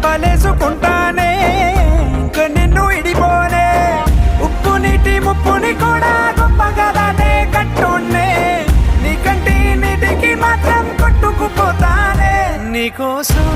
వలేసుకుంటానే ఇంక నిన్ను ఇడిపోనే ఉప్పు నీటి ముప్పుని కూడా గొప్పగా దాటే కట్టున్నే నీ కంటి నీటికి మాత్రం కొట్టుకుపోతానే నీకోసం